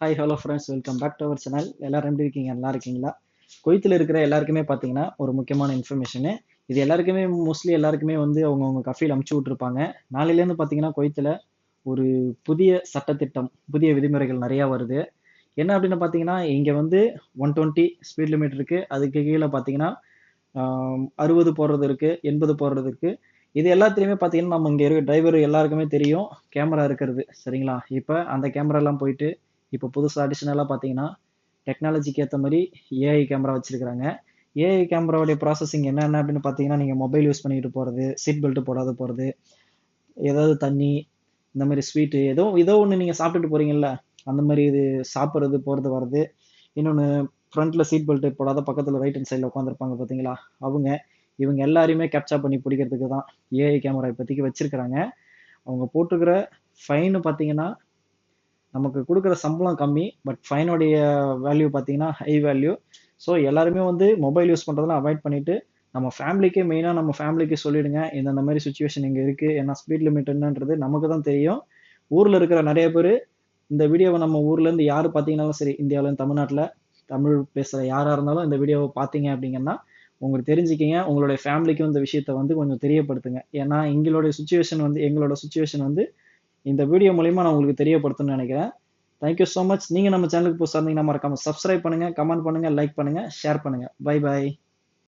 Hi hello friends, welcome back to our channel. எல்லாரும் எப்படி இருக்கீங்க? நல்லா இருக்கீங்களா? குவைத்தில் இருக்கிற எல்லாருக்குமே பார்த்தீங்கன்னா ஒரு முக்கியமான இன்ஃபர்மேஷனு. இது எல்லாருக்குமே மோஸ்ட்லி எல்லாருக்குமே வந்து அவங்கவுங்க கஃபீல் அமுச்சு விட்ருப்பாங்க. நாளையிலேருந்து பார்த்தீங்கன்னா குவைத்தில் ஒரு புதிய சட்டத்திட்டம், புதிய விதிமுறைகள் நிறையா வருது. என்ன அப்படின்னு பார்த்தீங்கன்னா, இங்கே வந்து 120 ஸ்பீட் லிமிட் இருக்கு. அதுக்கு கீழே பார்த்தீங்கன்னா 60 போடுறது இருக்கு, 80 போடுறது இருக்கு. இது எல்லாத்துலேயுமே பார்த்தீங்கன்னா நம்ம இங்கே இருக்க டிரைவர் எல்லாருக்குமே தெரியும் கேமரா இருக்கிறது, சரிங்களா? இப்போ அந்த கேமராலாம் போயிட்டு இப்போ புதுசாக அடிஷ்னலாக பார்த்தீங்கன்னா டெக்னாலஜிக்கு ஏற்ற மாதிரி ஏஐ கேமரா வச்சிருக்காங்க. ஏஐ கேமராவுடைய ப்ராசஸிங் என்னென்ன அப்படின்னு பார்த்தீங்கன்னா, நீங்கள் மொபைல் யூஸ் பண்ணிட்டு போகிறது, சீட் பெல்ட் போடாத போகிறது, ஏதாவது தண்ணி, இந்த மாதிரி ஸ்வீட்டு, ஏதோ ஏதோ ஒன்று நீங்கள் சாப்பிட்டுட்டு போறீங்கல்ல, அந்த மாதிரி இது சாப்பிட்றது போகிறது வர்றது. இன்னொன்று, ஃப்ரண்ட்ல சீட் பெல்ட் போடாத பக்கத்தில் ரைட் ஹேண்ட் சைடில் உட்காந்துருப்பாங்க பார்த்தீங்களா, அவங்க இவங்க எல்லாரையுமே கேப்சர் பண்ணி பிடிக்கிறதுக்கு தான் ஏஐ கேமரா இப்போதைக்கு வச்சிருக்கிறாங்க. அவங்க போட்டிருக்கிற ஃபைனு பார்த்தீங்கன்னா, நமக்கு கொடுக்குற சம்பளம் கம்மி, பட் ஃபைனுடைய வேல்யூ பார்த்தீங்கன்னா ஹை வேல்யூ. ஸோ எல்லாருமே வந்து மொபைல் யூஸ் பண்ணுறதெல்லாம் அவாய்ட் பண்ணிட்டு நம்ம ஃபேமிலிக்கே மெயினாக நம்ம ஃபேமிலிக்கு சொல்லிடுங்க இந்த மாதிரி சுச்சுவேஷன் இங்கே இருக்குது. ஏன்னா ஸ்பீட் லிமிட் என்னன்றது நமக்கு தான் தெரியும். ஊரில் இருக்கிற நிறைய பேர் இந்த வீடியோவை நம்ம ஊர்லேருந்து யார் பார்த்தீங்கன்னாலும் சரி, இந்தியாவிலேருந்து தமிழ்நாட்டில் தமிழ் பேசுகிற யாராக இருந்தாலும் இந்த வீடியோவை பார்த்தீங்க அப்படிங்கன்னா உங்களுக்கு தெரிஞ்சுக்கிங்க. உங்களுடைய ஃபேமிலிக்கும் இந்த விஷயத்த வந்து கொஞ்சம் தெரியப்படுத்துங்க. ஏன்னா எங்களோட சுச்சுவேஷன் வந்து இந்த வீடியோ மூலியமா நான் உங்களுக்கு தெரியப்படுத்தணும்னு நினைக்கிறேன். Thank you so much. நீங்கள் நம்ம சேனலுக்கு புதுசாக இருந்தீங்கன்னா மறக்காம சப்ஸ்கிரைப் பண்ணுங்க, கமெண்ட் பண்ணுங்க, லைக் பண்ணுங்க, ஷேர் பண்ணுங்க. Bye by.